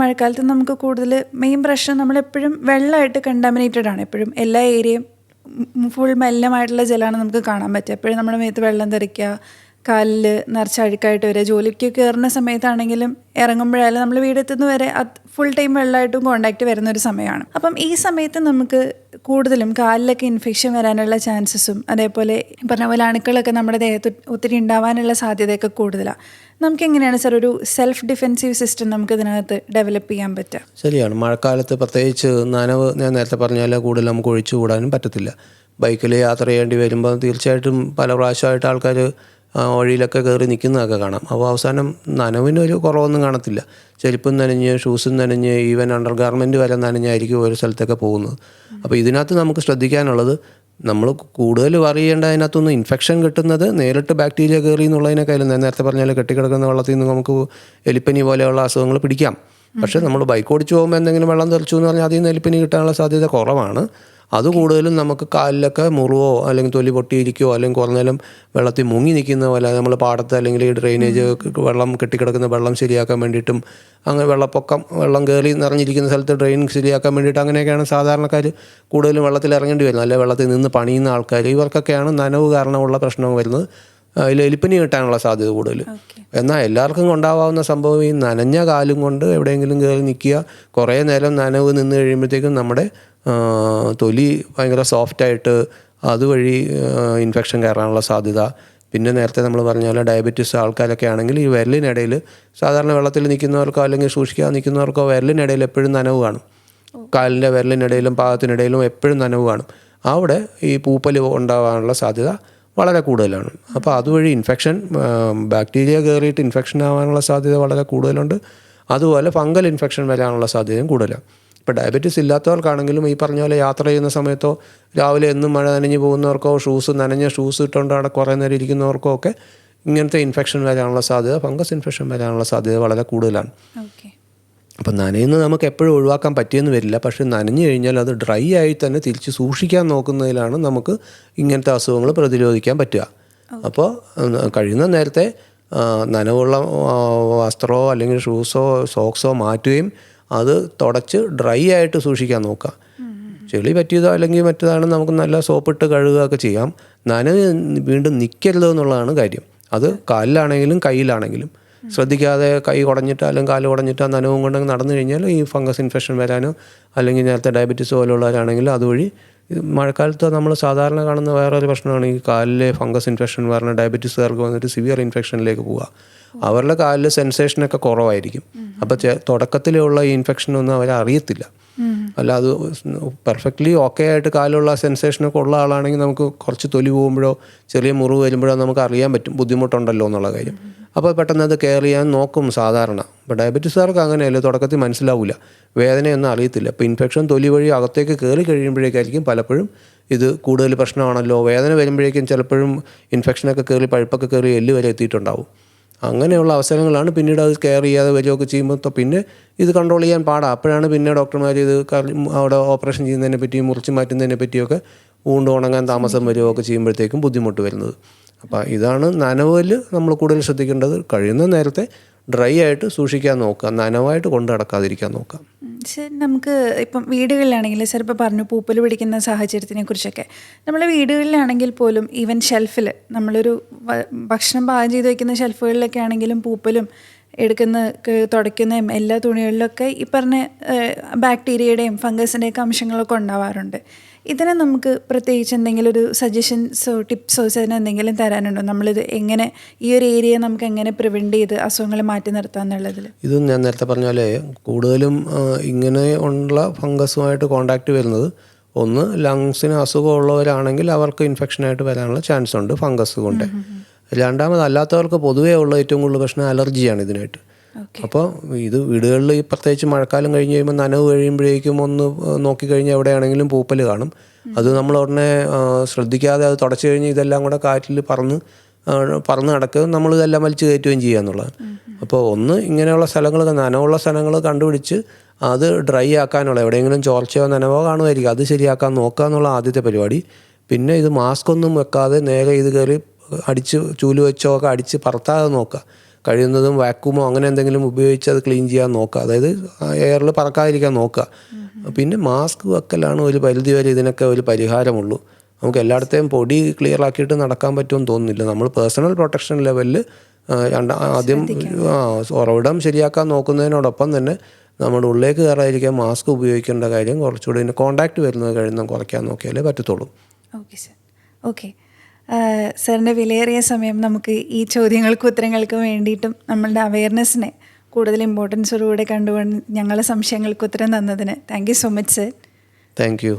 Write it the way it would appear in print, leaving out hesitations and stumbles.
മഴക്കാലത്ത് നമുക്ക് കൂടുതൽ മെയിൻ പ്രശ്നം നമ്മളെപ്പോഴും വെള്ളമായിട്ട് കണ്ടാമിനേറ്റഡ് ആണ്. എപ്പോഴും എല്ലാ ഏരിയയും ഫുൾ മലിനമായിട്ടുള്ള ജലമാണ് നമുക്ക് കാണാൻ പറ്റുക. എപ്പോഴും നമ്മുടെ മേത്ത് വെള്ളം തെറിക്കുക, കാലിൽ നിറച്ച് അഴുക്കായിട്ട് വരിക. ജോലിക്ക് കയറുന്ന സമയത്താണെങ്കിലും ഇറങ്ങുമ്പോഴായാലും നമ്മൾ വീടെത്തുന്ന വരെ ഫുൾ ടൈം വെള്ളമായിട്ടും കോണ്ടാക്റ്റ് വരുന്നൊരു സമയമാണ്. അപ്പം ഈ സമയത്ത് നമുക്ക് കൂടുതലും കാലിലൊക്കെ ഇൻഫെക്ഷൻ വരാനുള്ള ചാൻസസും അതേപോലെ പറഞ്ഞ പോലെ അണുക്കളൊക്കെ നമ്മുടെ ദേഹത്ത് ഒത്തിരി ഉണ്ടാവാനുള്ള സാധ്യതയൊക്കെ കൂടുതലാണ്. നമുക്ക് എങ്ങനെയാണ് സാർ ഒരു സെൽഫ് ഡിഫെൻസീവ് സിസ്റ്റം നമുക്ക് ഇതിനകത്ത് ഡെവലപ്പ് ചെയ്യാൻ പറ്റുക? ശരിയാണ്. മഴക്കാലത്ത് പ്രത്യേകിച്ച് നനവ് ഞാൻ നേരത്തെ പറഞ്ഞാൽ കൂടുതൽ നമുക്ക് ഒഴിച്ചു കൂടാനും പറ്റത്തില്ല. ബൈക്കിൽ യാത്ര ചെയ്യേണ്ടി വരുമ്പോൾ തീർച്ചയായിട്ടും പല പ്രാവശ്യമായിട്ട് ആൾക്കാർ വഴിയിലൊക്കെ കയറി നിൽക്കുന്നതൊക്കെ കാണാം. അപ്പോൾ അവസാനം നനവിനൊരു കുറവൊന്നും കാണത്തില്ല. ചെരുപ്പും നനഞ്ഞ്, ഷൂസും നനഞ്ഞ്, ഈവൻ അണ്ടർ ഗാർമെൻറ്റ് വരെ നനഞ്ഞായിരിക്കും ഒരു സ്ഥലത്തൊക്കെ പോകുന്നത്. അപ്പോൾ ഇതിനകത്ത് നമുക്ക് ശ്രദ്ധിക്കാനുള്ളത്, നമ്മൾ കൂടുതൽ അറിയേണ്ട അതിനകത്തൊന്നും ഇൻഫെക്ഷൻ കിട്ടുന്നത് നേരിട്ട് ബാക്ടീരിയ കയറി എന്നുള്ളതിനേക്കാളും ഞാൻ നേരത്തെ പറഞ്ഞാൽ കെട്ടിക്കിടക്കുന്ന വെള്ളത്തിൽ നിന്ന് നമുക്ക് എലിപ്പനി പോലെയുള്ള അസുഖങ്ങൾ പിടിക്കാം. പക്ഷേ നമ്മൾ ബൈക്ക് ഓടിച്ച് പോകുമ്പോൾ എന്തെങ്കിലും വെള്ളം തെറിച്ചു എന്ന് പറഞ്ഞാൽ അതിൽ നിന്ന് എലിപ്പനി കിട്ടാനുള്ള സാധ്യത കുറവാണ്. അത് കൂടുതലും നമുക്ക് കാലിലൊക്കെ മുറിവോ അല്ലെങ്കിൽ തൊലി പൊട്ടിയിരിക്കുകയോ അല്ലെങ്കിൽ കുറേ നേരം വെള്ളത്തിൽ മുങ്ങി നിൽക്കുന്ന പോലെ നമ്മൾ പാടത്ത് അല്ലെങ്കിൽ ഈ ഡ്രെയിനേജ് വെള്ളം കെട്ടിക്കിടക്കുന്ന വെള്ളം ശരിയാക്കാൻ വേണ്ടിയിട്ടും അങ്ങനെ വെള്ളം കയറി നിറഞ്ഞിരിക്കുന്ന സ്ഥലത്ത് ഡ്രെയിൻ ശരിയാക്കാൻ വേണ്ടിയിട്ട് അങ്ങനെയൊക്കെയാണ് സാധാരണക്കാർ കൂടുതലും വെള്ളത്തിൽ ഇറങ്ങേണ്ടി വരുന്നത്. അല്ലെങ്കിൽ വെള്ളത്തിൽ നിന്ന് പണിയുന്ന ആൾക്കാർ, ഇവർക്കൊക്കെയാണ് നനവ് കാരണമുള്ള പ്രശ്നം വരുന്നത്. അതിൽ എലിപ്പനി കിട്ടാനുള്ള സാധ്യത കൂടുതൽ. എന്നാൽ എല്ലാവർക്കും ഉണ്ടാവാവുന്ന സംഭവം ഈ നനഞ്ഞ കാലും കൊണ്ട് എവിടെയെങ്കിലും കയറി നിൽക്കുക, കുറേ നേരം നനവ് നിന്ന് കഴിയുമ്പോഴത്തേക്കും നമ്മുടെ തൊലി ഭയങ്കര സോഫ്റ്റായിട്ട് അതുവഴി ഇൻഫെക്ഷൻ കയറാനുള്ള സാധ്യത. പിന്നെ നേരത്തെ നമ്മൾ പറഞ്ഞ പോലെ ഡയബറ്റീസ് ആൾക്കാരൊക്കെ ആണെങ്കിൽ ഈ വിരലിനിടയിൽ സാധാരണ വെള്ളത്തിൽ നിൽക്കുന്നവർക്കോ അല്ലെങ്കിൽ സൂക്ഷിക്കാതെ നിൽക്കുന്നവർക്കോ വിരലിനിടയിൽ എപ്പോഴും നനവ് കാണും. കാലിൻ്റെ വിരലിനിടയിലും പാദത്തിനിടയിലും എപ്പോഴും നനവ് കാണും. അവിടെ ഈ പൂപ്പൽ ഉണ്ടാകാനുള്ള സാധ്യത വളരെ കൂടുതലാണ്. അപ്പോൾ അതുവഴി ഇൻഫെക്ഷൻ, ബാക്ടീരിയ കയറിയിട്ട് ഇൻഫെക്ഷൻ ആവാനുള്ള സാധ്യത വളരെ കൂടുതലുണ്ട്. അതുപോലെ ഫംഗൽ ഇൻഫെക്ഷൻ വരാനുള്ള സാധ്യതയും കൂടുതലാണ്. ഇപ്പോൾ ഡയബറ്റീസ് ഇല്ലാത്തവർക്കാണെങ്കിലും ഈ പറഞ്ഞ പോലെ യാത്ര ചെയ്യുന്ന സമയത്തോ രാവിലെ എന്നും മഴ നനഞ്ഞ് പോകുന്നവർക്കോ നനഞ്ഞ ഷൂസ് ഇട്ടുകൊണ്ട് അവിടെ കുറേ നേരം ഇരിക്കുന്നവർക്കോ ഒക്കെ ഇങ്ങനത്തെ ഇൻഫെക്ഷൻ വരാനുള്ള സാധ്യത, ഫംഗസ് ഇൻഫെക്ഷൻ വരാനുള്ള സാധ്യത വളരെ കൂടുതലാണ്. അപ്പം നനയുന്നത് നമുക്ക് എപ്പോഴും ഒഴിവാക്കാൻ പറ്റിയെന്ന് വരില്ല. പക്ഷേ നനഞ്ഞു കഴിഞ്ഞാൽ അത് ഡ്രൈ ആയി തന്നെ തിരിച്ച് സൂക്ഷിക്കാൻ നോക്കുന്നതിലാണ് നമുക്ക് ഇങ്ങനത്തെ അസുഖങ്ങൾ പ്രതിരോധിക്കാൻ പറ്റുക. അപ്പോൾ കഴിയുന്ന നേരത്തെ നനവുള്ള വസ്ത്രമോ അല്ലെങ്കിൽ ഷൂസോ സോക്സോ മാറ്റുകയും അത് തുടച്ച് ഡ്രൈ ആയിട്ട് സൂക്ഷിക്കാൻ നോക്കുക. ചെളി പറ്റിയതോ അല്ലെങ്കിൽ മറ്റേതാണ് നമുക്ക് നല്ല സോപ്പിട്ട് കഴുകുകയൊക്കെ ചെയ്യാം. നനവ് വീണ്ടും നിൽക്കരുത് എന്നുള്ളതാണ് കാര്യം. അത് കാലിലാണെങ്കിലും കയ്യിലാണെങ്കിലും ശ്രദ്ധിക്കാതെ കൈ കുടഞ്ഞിട്ട് അല്ലെങ്കിൽ കാല് കുടഞ്ഞിട്ട് ആ നനവും കൊണ്ട് നടന്നു കഴിഞ്ഞാൽ ഈ ഫംഗസ് ഇൻഫെക്ഷൻ വരാനോ അല്ലെങ്കിൽ നേരത്തെ ഡയബറ്റീസ് പോലുള്ളവരാണെങ്കിൽ അതുവഴി മഴക്കാലത്ത് നമ്മൾ സാധാരണ കാണുന്ന വേറൊരു പ്രശ്നമാണ് ഈ കാലിലെ ഫംഗസ് ഇൻഫെക്ഷൻ പറഞ്ഞ ഡയബറ്റീസുകാർക്ക് വന്നിട്ട് സിവിയർ ഇൻഫെക്ഷനിലേക്ക് പോവുക. അവരുടെ കാലിൽ സെൻസേഷനൊക്കെ കുറവായിരിക്കും. അപ്പോൾ തുടക്കത്തിലുള്ള ഈ ഇൻഫെക്ഷനൊന്നും അവരെ അറിയത്തില്ല. അല്ല, അത് പെർഫെക്റ്റ്ലി ഓക്കെ ആയിട്ട് കാലുള്ള സെൻസേഷനൊക്കെ ഉള്ള ആളാണെങ്കിൽ നമുക്ക് കുറച്ച് തൊലി പോകുമ്പോഴോ ചെറിയ മുറിവ് വരുമ്പോഴോ നമുക്ക് അറിയാൻ പറ്റും ബുദ്ധിമുട്ടുണ്ടല്ലോ എന്നുള്ള കാര്യം. അപ്പോൾ പെട്ടെന്ന് അത് കെയർ ചെയ്യാൻ നോക്കും സാധാരണ. ഇപ്പോൾ ഡയബറ്റീസുകാർക്ക് അങ്ങനെയല്ല, തുടക്കത്തിൽ മനസ്സിലാവില്ല, വേദനയൊന്നും അറിയത്തില്ല. ഇപ്പോൾ ഇൻഫെക്ഷൻ തൊലി വഴി അകത്തേക്ക് കയറി കഴിയുമ്പോഴേക്കായിരിക്കും പലപ്പോഴും ഇത് കൂടുതൽ പ്രശ്നമാണല്ലോ. വേദന വരുമ്പോഴേക്കും ചിലപ്പോഴും ഇൻഫെക്ഷനൊക്കെ കയറി പഴുപ്പൊക്കെ കയറി എല്ല് വരെ എത്തിയിട്ടുണ്ടാവും. അങ്ങനെയുള്ള അവസരങ്ങളാണ് പിന്നീട് അത് കെയർ ചെയ്യാതെ വരികയൊക്കെ ചെയ്യുമ്പോൾ പിന്നെ ഇത് കൺട്രോൾ ചെയ്യാൻ പാടാണ്. അപ്പോഴാണ് പിന്നെ ഡോക്ടർമാർ ഇത് അവിടെ ഓപ്പറേഷൻ ചെയ്യുന്നതിനെ പറ്റിയും മുറിച്ച് മാറ്റുന്നതിനെ പറ്റിയൊക്കെ ഊണ്ട് ഉണങ്ങാൻ താമസം വരികയൊക്കെ ചെയ്യുമ്പോഴത്തേക്കും ബുദ്ധിമുട്ട് വരുന്നത്. അപ്പോൾ ഇതാണ് നനവിൽ നമ്മൾ കൂടുതൽ ശ്രദ്ധിക്കേണ്ടത്. കഴിയുന്ന നേരത്തെ ഡ്രൈ ആയിട്ട് സൂക്ഷിക്കാൻ നോക്കുക, നനവായിട്ട് കൊണ്ട് നടക്കാതിരിക്കാൻ നോക്കാം. ശരി, നമുക്ക് ഇപ്പം വീടുകളിലാണെങ്കിൽ സാർ ഇപ്പോൾ പറഞ്ഞു പൂപ്പൽ പിടിക്കുന്ന സാഹചര്യത്തിനെ കുറിച്ചൊക്കെ. നമ്മൾ വീടുകളിലാണെങ്കിൽ പോലും ഈവൻ ഷെൽഫിൽ നമ്മളൊരു ഭക്ഷണം പാകം ചെയ്ത് വയ്ക്കുന്ന ഷെൽഫുകളിലൊക്കെ ആണെങ്കിലും പൂപ്പലും തുടയ്ക്കുന്നതും എല്ലാ തുണികളിലൊക്കെ ഈ പറഞ്ഞ ബാക്ടീരിയയുടെയും ഫംഗസിൻ്റെയൊക്കെ അംശങ്ങളൊക്കെ ഉണ്ടാവാറുണ്ട്. ഇതിനെ നമുക്ക് പ്രത്യേകിച്ച് എന്തെങ്കിലും ഒരു സജഷൻസോ ടിപ്സോ ഇതിന് എന്തെങ്കിലും തരാനുണ്ടോ? നമ്മളിത് എങ്ങനെ ഈ ഒരു ഏരിയ നമുക്ക് എങ്ങനെ പ്രിവെൻറ്റ് ചെയ്ത് അസുഖങ്ങൾ മാറ്റി നിർത്താം എന്നുള്ളതിൽ? ഇത് ഞാൻ നേരത്തെ പറഞ്ഞ പോലെ കൂടുതലും ഇങ്ങനെ ഉള്ള ഫംഗസുമായിട്ട് കോണ്ടാക്റ്റ് വരുന്നത്, ഒന്ന് ലങ്സിന് അസുഖമുള്ളവരാണെങ്കിൽ അവർക്ക് ഇൻഫെക്ഷനായിട്ട് വരാനുള്ള ചാൻസ് ഉണ്ട് ഫംഗസ് കൊണ്ട്. രണ്ടാമത് അല്ലാത്തവർക്ക് പൊതുവേ ഉള്ള ഏറ്റവും കൂടുതൽ പ്രശ്നം അലർജിയാണ് ഇതിനായിട്ട്. അപ്പോൾ ഇത് വീടുകളിൽ ഈ പ്രത്യേകിച്ച് മഴക്കാലം കഴിഞ്ഞ് കഴിയുമ്പോൾ നനവ് കഴിയുമ്പോഴേക്കും ഒന്ന് നോക്കിക്കഴിഞ്ഞാൽ എവിടെയാണെങ്കിലും പൂപ്പൽ കാണും. അത് നമ്മൾ ഉടനെ ശ്രദ്ധിക്കാതെ അത് തുടച്ചു കഴിഞ്ഞ് ഇതെല്ലാം കൂടെ കാറ്റിൽ പറന്ന് നടക്കുകയും നമ്മളിതെല്ലാം വലിച്ചു കയറ്റുകയും ചെയ്യുക എന്നുള്ളതാണ്. അപ്പോൾ ഒന്ന് ഇങ്ങനെയുള്ള സ്ഥലങ്ങൾ, നനവുള്ള സ്ഥലങ്ങൾ കണ്ടുപിടിച്ച് അത് ഡ്രൈ ആക്കാനുള്ള, എവിടെയെങ്കിലും ചോർച്ചയോ നനവോ കാണുമായിരിക്കും, അത് ശരിയാക്കാൻ നോക്കുക എന്നുള്ള ആദ്യത്തെ പരിപാടി. പിന്നെ ഇത് മാസ്ക് ഒന്നും വെക്കാതെ നേരെ ഇത് കയറി അടിച്ച് ചൂല് വെച്ചോ ഒക്കെ അടിച്ച് പറത്താതെ നോക്കുക. കഴിയുന്നതും വാക്യൂമോ അങ്ങനെ എന്തെങ്കിലും ഉപയോഗിച്ച് അത് ക്ലീൻ ചെയ്യാൻ നോക്കുക. അതായത് എയറിൽ പറക്കാതിരിക്കാൻ നോക്കുക. പിന്നെ മാസ്ക് വെക്കലാണ് ഒരു പരിധി വരെ ഇതിനൊക്കെ ഒരു പരിഹാരമുള്ളൂ. നമുക്ക് എല്ലായിടത്തെയും പൊടി ക്ലിയർ ആക്കിയിട്ട് നടക്കാൻ പറ്റുമെന്ന് തോന്നുന്നില്ല. നമ്മൾ പേഴ്സണൽ പ്രൊട്ടക്ഷൻ ലെവലിൽ ആദ്യം ഉറവിടം ശരിയാക്കാൻ നോക്കുന്നതിനോടൊപ്പം തന്നെ നമ്മുടെ ഉള്ളിലേക്ക് കയറാതിരിക്കാൻ മാസ്ക് ഉപയോഗിക്കേണ്ട കാര്യം കുറച്ചുകൂടി ഇതിന് കോൺടാക്റ്റ് വരുന്നത് കഴിയുന്ന കുറയ്ക്കാൻ നോക്കിയാലേ പറ്റത്തുള്ളൂ. Okay sir. ഓക്കെ സാറിൻ്റെ വിലയേറിയ സമയം നമുക്ക് ഈ ചോദ്യങ്ങൾക്കും ഉത്തരങ്ങൾക്കും വേണ്ടിയിട്ടും നമ്മളുടെ അവയർനെസ്സിനെ കൂടുതൽ ഇമ്പോർട്ടൻസോടുകൂടെ കണ്ടുകൊണ്ട് ഞങ്ങളുടെ സംശയങ്ങൾക്ക് ഉത്തരം തന്നതിന് thank you so much sir. Thank you.